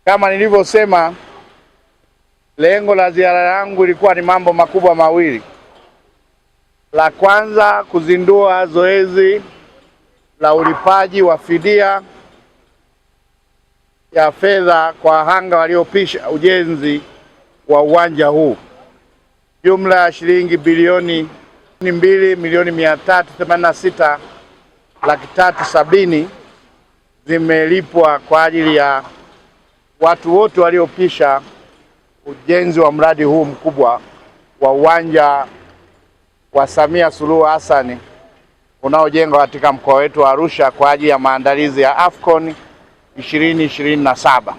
Kama nilivyosema, lengo la ziara yangu ilikuwa ni mambo makubwa mawili. La kwanza, kuzindua zoezi la ulipaji wa fidia ya fedha kwa wahanga waliopisha ujenzi wa uwanja huu. Jumla ya shilingi bilioni 2,386,370,000 zimelipwa kwa ajili ya watu wote waliopisha ujenzi wa mradi huu mkubwa wa uwanja wa Samia Suluhu Hassan unaojengwa katika mkoa wetu wa Arusha kwa ajili ya maandalizi ya AFCON 2027.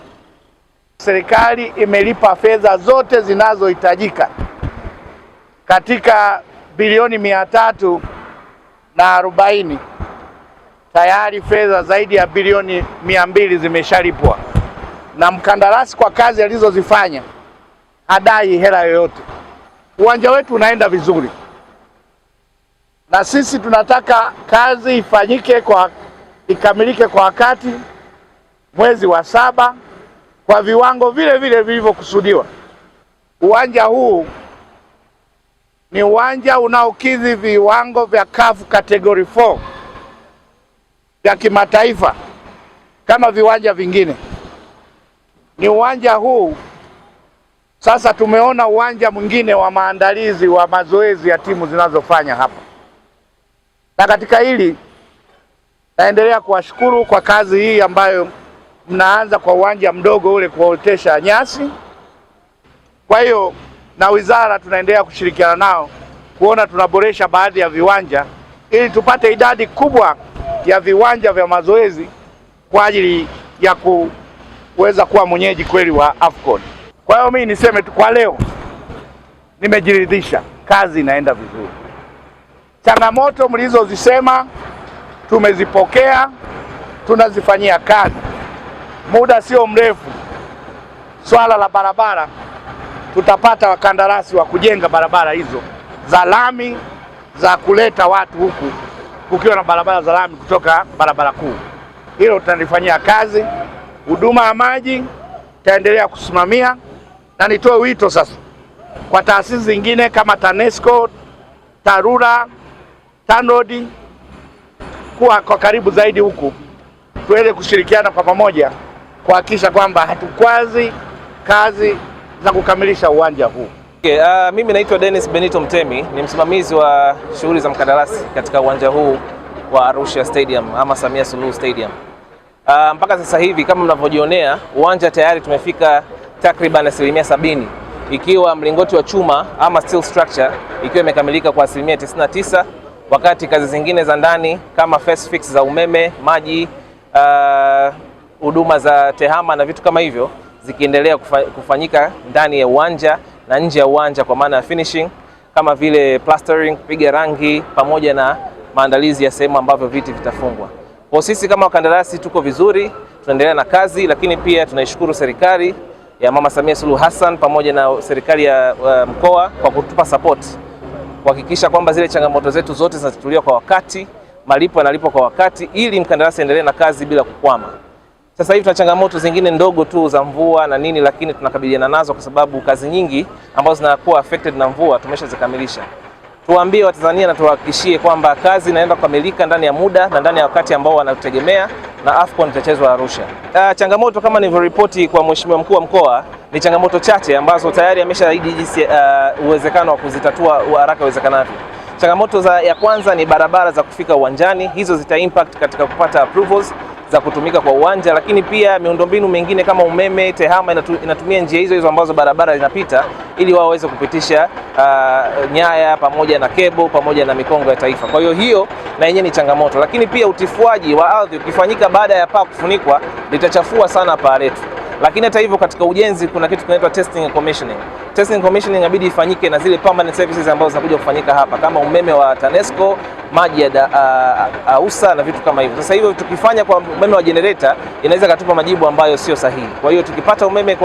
Serikali imelipa fedha zote zinazohitajika katika bilioni 340. Tayari fedha zaidi ya bilioni 200 zimeshalipwa, na mkandarasi kwa kazi alizozifanya hadai hela yoyote. Uwanja wetu unaenda vizuri, na sisi tunataka kazi ikamilike kwa wakati, mwezi wa 7 kwa viwango vile vile vilivyokusudiwa. Uwanja huu ni uwanja unaokidhi viwango vya CAF Category 4 vya kimataifa kama viwanja vingine. Ni uwanja huu sasa tumeona uwanja mwingine wa maandalizi wa mazoezi ya timu zinazofanya hapa, na katika hili naendelea kuwashukuru kwa kazi hii ambayo mnaanza kwa uwanja mdogo ule kuotesha nyasi. Kwa hiyo na wizara tunaendelea kushirikiana nao kuona tunaboresha baadhi ya viwanja ili tupate idadi kubwa ya viwanja vya mazoezi kwa ajili ya kuweza kuwa mwenyeji kweli wa AFCON. Kwa hiyo mimi niseme tu kwa leo nimejiridhisha, kazi inaenda vizuri. Changamoto mlizozisema tumezipokea, tunazifanyia kazi. Muda sio mrefu, swala la barabara tutapata wakandarasi wa kujenga barabara hizo za lami za kuleta watu huku, kukiwa na barabara za lami kutoka barabara kuu. Hilo tutalifanyia kazi. Huduma ya maji taendelea kusimamia, na nitoe wito sasa kwa taasisi zingine kama TANESCO, TARURA, TANROADS kuwa kwa karibu zaidi huku, tuweze kushirikiana kwa pamoja kuhakikisha kwamba hatukwazi kazi za kukamilisha uwanja huu. Mimi naitwa Dennis Benito Mtemi, ni msimamizi wa shughuli za mkandarasi katika uwanja huu wa Arusha Stadium ama Samia Suluhu Stadium. Mpaka sasa hivi kama mnavyojionea, uwanja tayari tumefika takriban 70%, ikiwa mlingoti wa chuma ama steel structure ikiwa imekamilika kwa 99%, wakati kazi zingine za ndani kama first fix za umeme, maji, huduma za tehama na vitu kama hivyo zikiendelea kufanyika ndani ya uwanja na nje ya uwanja, kwa maana ya finishing kama vile plastering, kupiga rangi pamoja na maandalizi ya sehemu ambavyo viti vitafungwa. Kwa sisi kama wakandarasi tuko vizuri, tunaendelea na kazi, lakini pia tunaishukuru serikali ya Mama Samia Suluhu Hassan pamoja na serikali ya mkoa kwa kutupa support, kuhakikisha kwamba zile changamoto zetu zote zinatatuliwa kwa wakati, malipo yanalipwa kwa wakati ili mkandarasi endelee na kazi bila kukwama. Sasa hivi tuna changamoto zingine ndogo tu za mvua na nini, lakini tunakabiliana nazo kwa sababu kazi nyingi ambazo zinakuwa affected na mvua tumeshazikamilisha. Tuwaambie Watanzania na tuwahakikishie kwamba kazi inaenda kukamilika ndani ya muda na ndani ya wakati ambao wanategemea, na AFCON itachezwa Arusha. Changamoto kama nilivyoripoti kwa Mheshimiwa Mkuu wa Mkoa ni changamoto chache ambazo tayari ameshaahidi jinsi uwezekano wa kuzitatua haraka iwezekanavyo. Changamoto ya kwanza ni barabara za kufika uwanjani, hizo zita impact katika kupata approvals za kutumika kwa uwanja, lakini pia miundombinu mingine kama umeme, tehama inatumia njia hizo ambazo barabara zinapita ili wao waweze kupitisha nyaya pamoja na kebo pamoja na mikongo ya taifa. Kwa hiyo na yenyewe ni changamoto, lakini pia utifuaji wa ardhi ukifanyika baada ya paa kufunikwa litachafua sana paa letu. Lakini hata hivyo katika ujenzi kuna kitu kinaitwa testing and commissioning. Testing and commissioning inabidi ifanyike na zile permanent services ambazo zinakuja kufanyika hapa kama umeme wa TANESCO, maji ya AUSA na vitu kama hivyo. Sasa hivyo tukifanya kwa umeme wa generator inaweza katupa majibu ambayo sio sahihi. Kwa hiyo tukipata umeme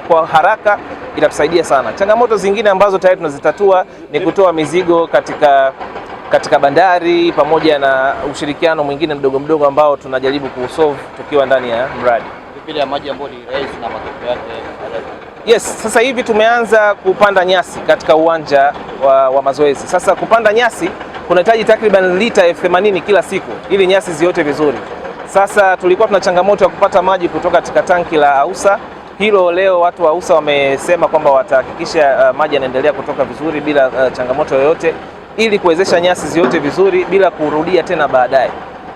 kwa haraka itatusaidia sana. Changamoto zingine ambazo tayari tunazitatua ni kutoa mizigo katika bandari pamoja na ushirikiano mwingine mdogo ambao tunajaribu kusolve tukiwa ndani ya mradi. ile ya maji ambayo ni rais na matokeo yake? Yes, sasa hivi tumeanza kupanda nyasi katika uwanja wa mazoezi. Sasa kupanda nyasi kunahitaji takriban lita 80 kila siku ili nyasi ziote vizuri. Sasa tulikuwa tuna changamoto ya kupata maji kutoka katika tanki la AUSA. Hilo leo watu wa AUSA wamesema kwamba watahakikisha maji yanaendelea kutoka vizuri bila changamoto yoyote, ili kuwezesha nyasi ziote vizuri bila kurudia tena baadaye.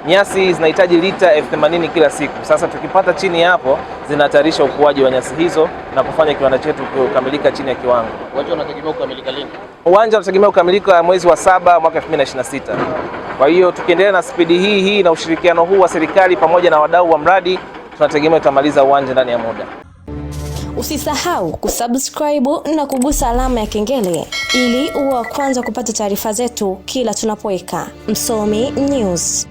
Nyasi zinahitaji lita 80 kila siku. Sasa tukipata chini hapo zinahatarisha ukuaji wa nyasi hizo na kufanya kiwanda chetu kukamilika chini ya kiwango. Uwanja unategemea kukamilika lini? Uwanja unategemea kukamilika mwezi wa 7 mwaka 2026. Kwa hiyo tukiendelea na spidi hii na ushirikiano huu wa serikali pamoja na wadau wa mradi, tunategemea tutamaliza uwanja ndani ya muda. Usisahau kusubscribe na kugusa alama ya kengele ili uwe wa kwanza kupata taarifa zetu kila tunapoweka Msomi News.